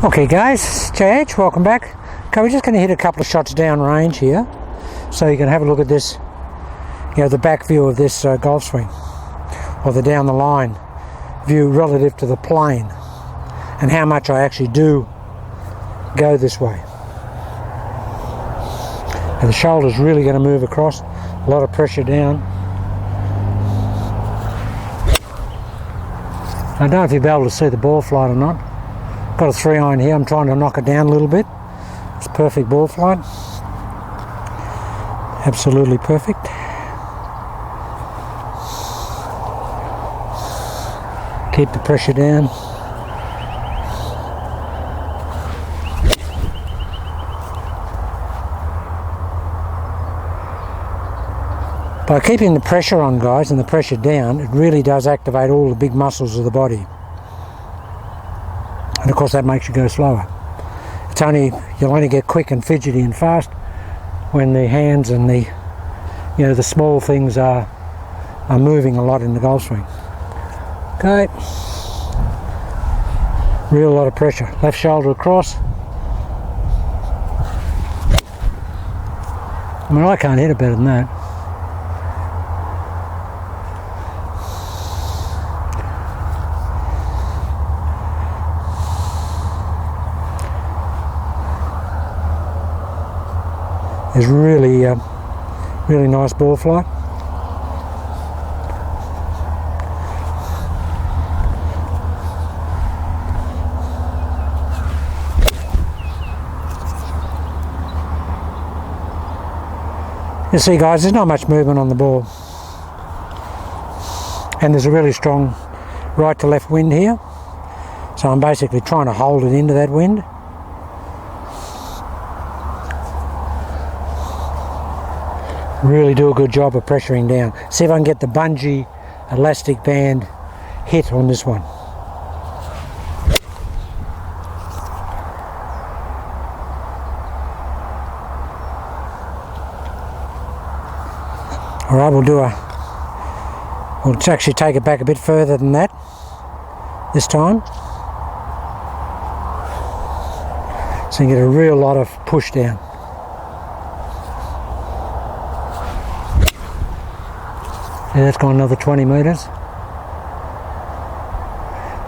Okay guys, it's JH, welcome back. Okay, we're just going to hit a couple of shots down range here so you can have a look at this, the back view of this golf swing, or the down the line view relative to the plane, and how much I actually do go this way. And the shoulder's really going to move across, a lot of pressure down. I don't know if you'll be able to see the ball flight or not. Got a 3-iron here, I'm trying to knock it down a little bit. It's perfect ball flight. Absolutely perfect. Keep the pressure down. By keeping the pressure on, guys, and the pressure down, it really does activate all the big muscles of the body. And of course that makes you go slower. You'll only get quick and fidgety and fast when the hands and the small things are moving a lot in the golf swing. Okay. Real lot of pressure. Left shoulder across. I mean, I can't hit it better than that. Is really, really nice ball flight. You see, guys, there's not much movement on the ball, and there's a really strong right to left wind here, so I'm basically trying to hold it into that wind. Really do a good job of pressuring down. See if I can get the bungee elastic band hit on this one. Alright, we'll actually take it back a bit further than that this time. So you get a real lot of push down. Yeah, that's gone another 20 metres.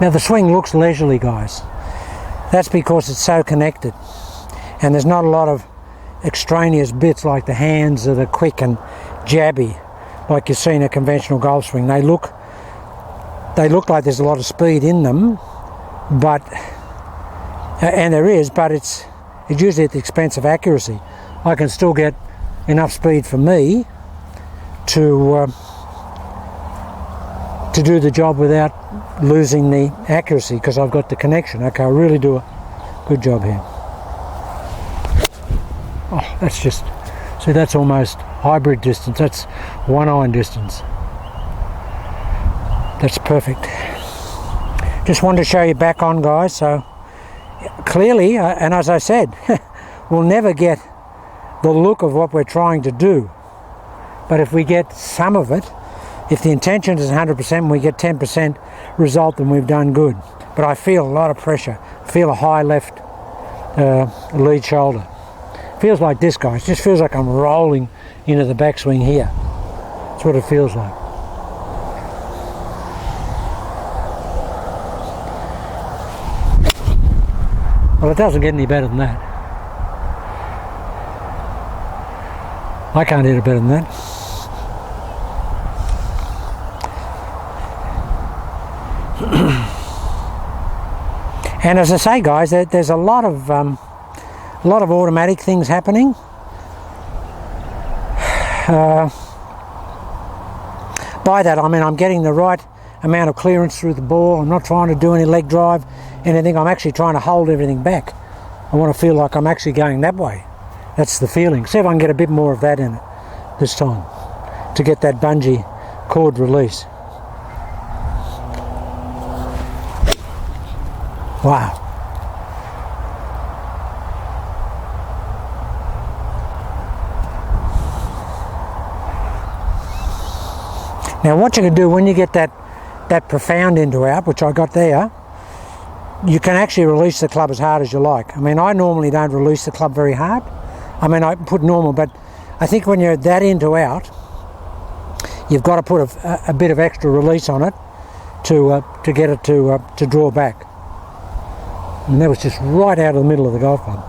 Now the swing looks leisurely, guys. That's because it's so connected, and there's not a lot of extraneous bits like the hands that are quick and jabby like you see in a conventional golf swing. They look like there's a lot of speed in them, and there is, but it's usually at the expense of accuracy. I can still get enough speed for me to do the job without losing the accuracy, because I've got the connection. Okay, I really do a good job here. Oh, that's almost hybrid distance. That's 1-iron distance. That's perfect. Just wanted to show you back on, guys. So clearly, and as I said, we'll never get the look of what we're trying to do, but if we get some of it, if the intention is 100% and we get 10% result, then we've done good. But I feel a lot of pressure. Feel a high left lead shoulder. Feels like this, guys. Just feels like I'm rolling into the backswing here. That's what it feels like. Well, it doesn't get any better than that. I can't hit it better than that. And as I say, guys, there's a lot of automatic things happening. By that I mean I'm getting the right amount of clearance through the ball. I'm not trying to do any leg drive, anything. I'm actually trying to hold everything back. I want to feel like I'm actually going that way. That's the feeling. See if I can get a bit more of that in it this time to get that bungee cord release. Wow. Now what you can do when you get that profound into out, which I got there, you can actually release the club as hard as you like. I mean, I normally don't release the club very hard. I mean, I put normal, but I think when you're that into out, you've got to put a bit of extra release on it to get it to draw back. And that was just right out of the middle of the golf club.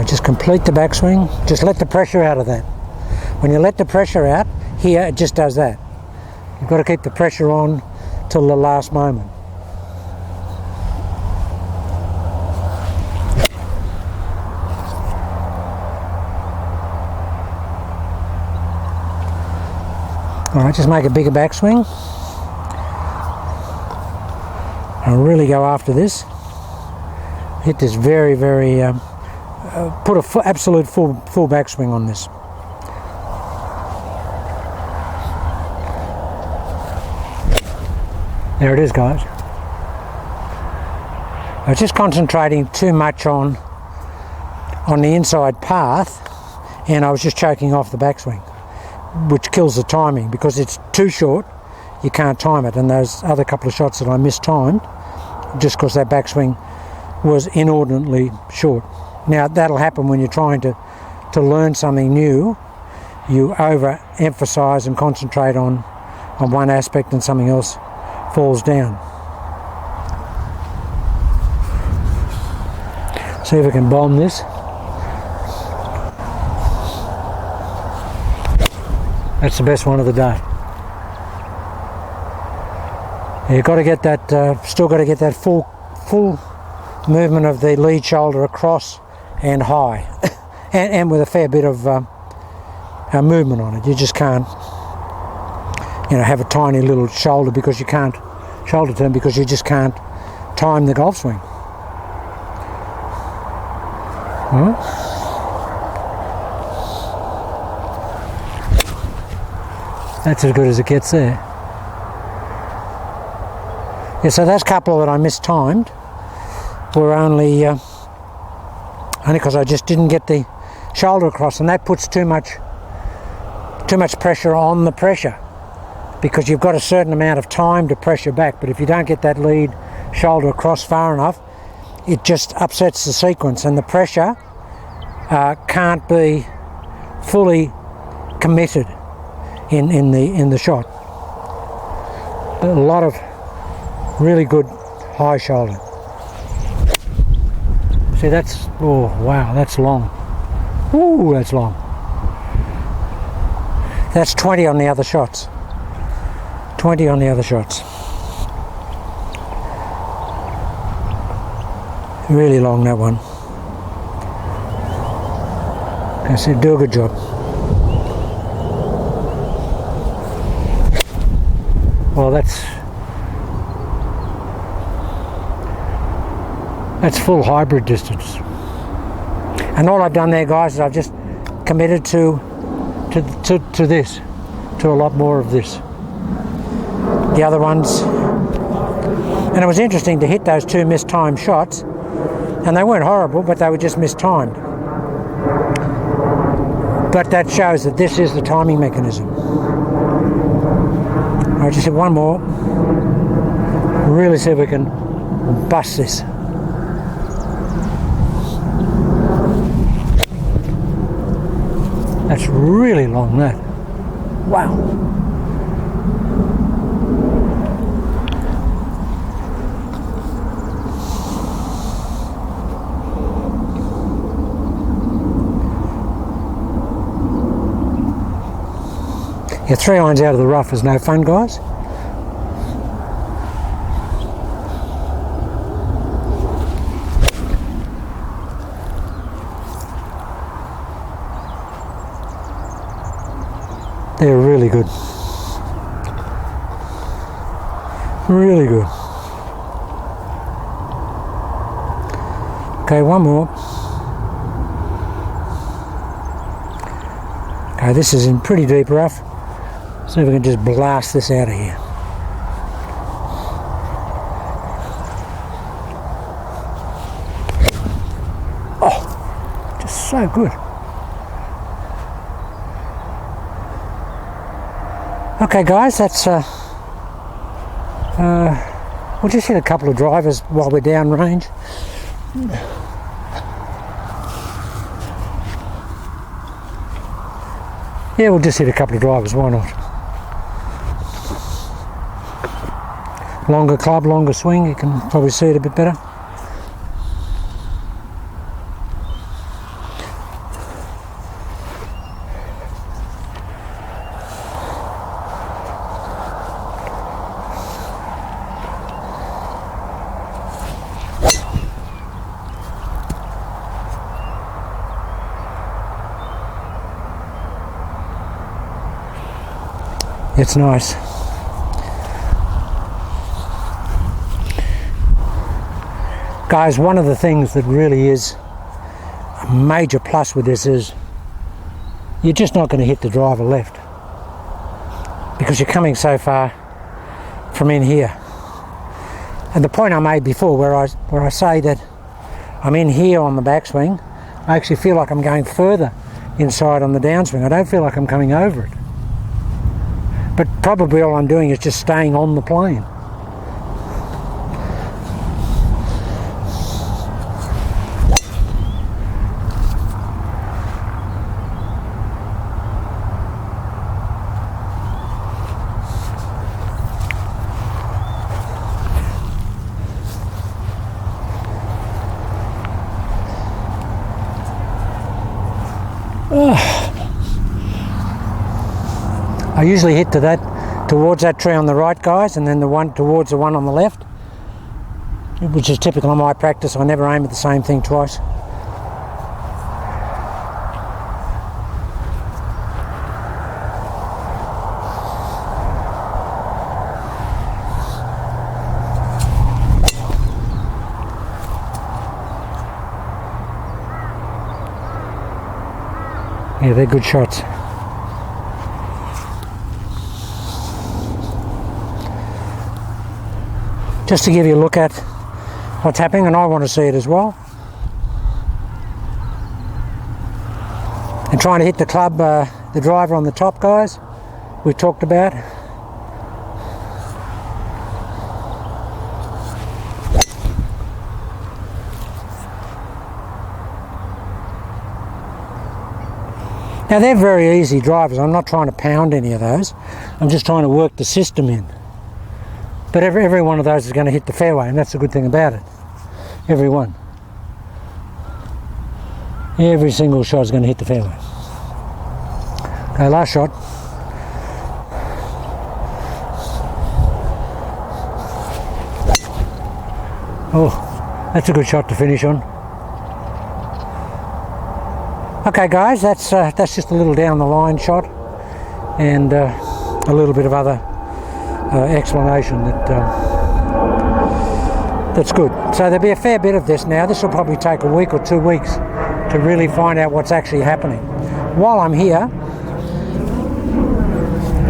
Just complete the backswing, just let the pressure out of that. When you let the pressure out, here it just does that. You've got to keep the pressure on till the last moment. Alright, just make a bigger backswing. I'll really go after this. Hit this very, very... put a absolute full backswing on this. There it is, guys. I was just concentrating too much on the inside path, and I was just choking off the backswing, which kills the timing because it's too short. You can't time it, and those other couple of shots that I mistimed, just because that backswing was inordinately short. Now that'll happen when you're trying to learn something new. You overemphasize and concentrate on one aspect and something else falls down. See if we can bomb this. That's the best one of the day. You've got to get that, still got to get that full movement of the lead shoulder across and high, and with a fair bit of movement on it. You just can't, have a tiny little shoulder turn because you just can't time the golf swing. That's as good as it gets there. Yeah, so those couple that I mistimed were only because I just didn't get the shoulder across, and that puts too much pressure on the pressure, because you've got a certain amount of time to pressure back, but if you don't get that lead shoulder across far enough, it just upsets the sequence, and the pressure can't be fully committed in the shot. A lot of really good high shoulder. See, that's, oh wow, that's long. Ooh, that's long. That's 20 on the other shots. 20 on the other shots. Really long, that one. I said, do a good job. Well, that's full hybrid distance. And all I've done there, guys, is I've just committed to this, to a lot more of this. The other ones, and it was interesting to hit those two mistimed shots, and they weren't horrible, but they were just mistimed. But that shows that this is the timing mechanism. I just hit one more. Really see if we can bust this. That's really long, that. Wow. Yeah, 3 irons out of the rough is no fun, guys. They're really good. Really good. Okay, one more. Okay, this is in pretty deep rough. See if we can just blast this out of here. Oh, just so good. Okay guys, that's we'll just hit a couple of drivers while we're down range. Yeah, we'll just hit a couple of drivers, why not? Longer club, longer swing, you can probably see it a bit better. It's nice. Guys, one of the things that really is a major plus with this is you're just not going to hit the driver left because you're coming so far from in here. And the point I made before where I say that I'm in here on the backswing, I actually feel like I'm going further inside on the downswing. I don't feel like I'm coming over it. But probably all I'm doing is just staying on the plane. I usually hit towards that tree on the right, guys, and then the one towards the one on the left, which is typical of my practice. I never aim at the same thing twice. Yeah, they're good shots. Just to give you a look at what's happening, and I want to see it as well. And trying to hit the club, the driver on the top, guys, we talked about. Now they're very easy drivers. I'm not trying to pound any of those. I'm just trying to work the system in. But every one of those is going to hit the fairway, and that's the good thing about it. Every one. Every single shot is going to hit the fairway. Okay, last shot. Oh, that's a good shot to finish on. Okay guys, that's just a little down the line shot, and a little bit of other explanation that's good. So there'll be a fair bit of this now. This will probably take a week or 2 weeks to really find out what's actually happening. While I'm here,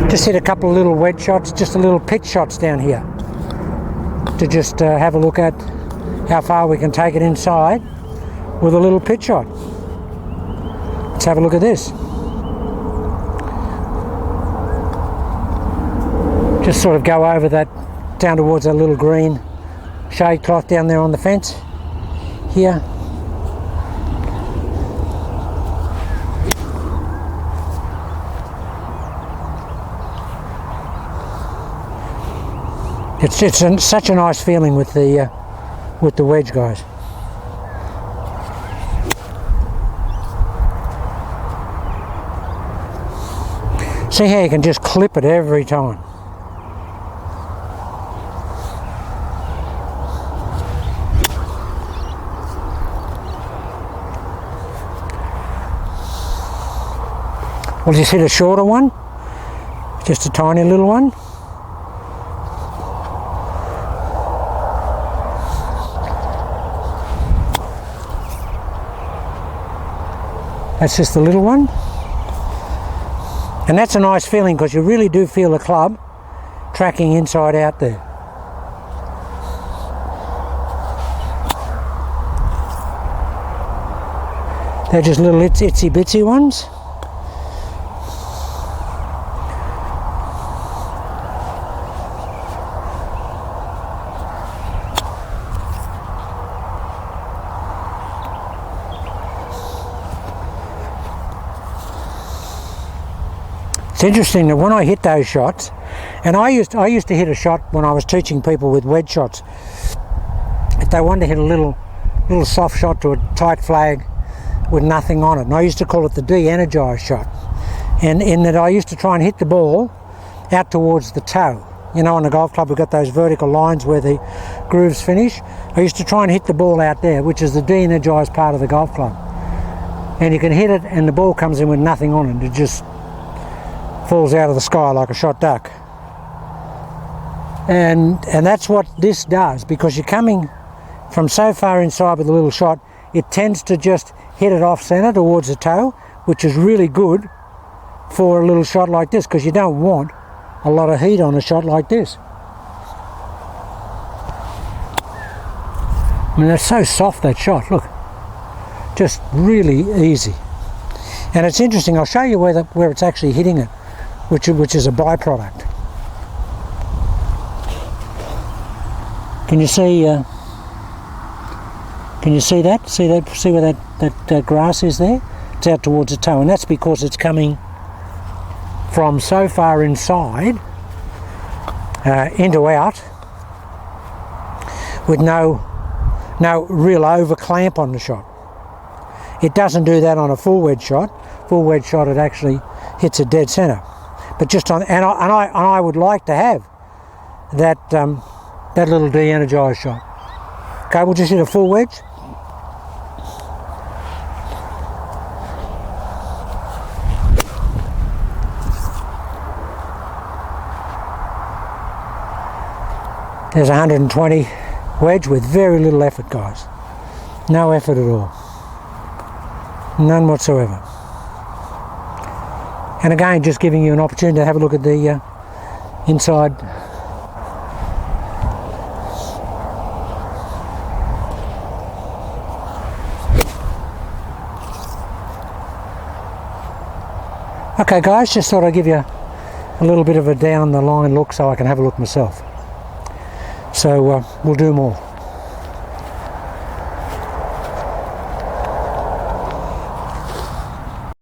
just hit a couple of little wedge shots, just a little pitch shots down here to just have a look at how far we can take it inside with a little pitch shot. Let's have a look at this. Just sort of go over that, down towards that little green shade cloth down there on the fence here. It's such a nice feeling with the wedge, guys. See how you can just clip it every time. We'll just hit a shorter one, just a tiny little one. That's just the little one. And that's a nice feeling because you really do feel the club tracking inside out there. They're just little itsy bitsy ones. It's interesting that when I hit those shots, and I used to hit a shot when I was teaching people with wedge shots. If they wanted to hit a little soft shot to a tight flag with nothing on it, and I used to call it the de-energized shot. And in that I used to try and hit the ball out towards the toe. You know, on the golf club we've got those vertical lines where the grooves finish. I used to try and hit the ball out there, which is the de-energized part of the golf club. And you can hit it and the ball comes in with nothing on it. It just falls out of the sky like a shot duck. And that's what this does, because you're coming from so far inside with a little shot, it tends to just hit it off centre towards the toe, which is really good for a little shot like this, because you don't want a lot of heat on a shot like this. I mean, that's so soft, that shot, look. Just really easy. And it's interesting, I'll show you where it's actually hitting it, which is a byproduct. Can you see? Can you see that? See where that grass is there? It's out towards the toe, and that's because it's coming from so far inside into out with no real over clamp on the shot. It doesn't do that on a full wedge shot. Full wedge shot, it actually hits it dead centre. But just on, and I would like to have that little de-energized shot. Okay, we'll just hit a full wedge. There's 120 wedge with very little effort, guys. No effort at all. None whatsoever. And again, just giving you an opportunity to have a look at the inside. Okay guys, just thought I'd give you a little bit of a down the line look so I can have a look myself. So we'll do more.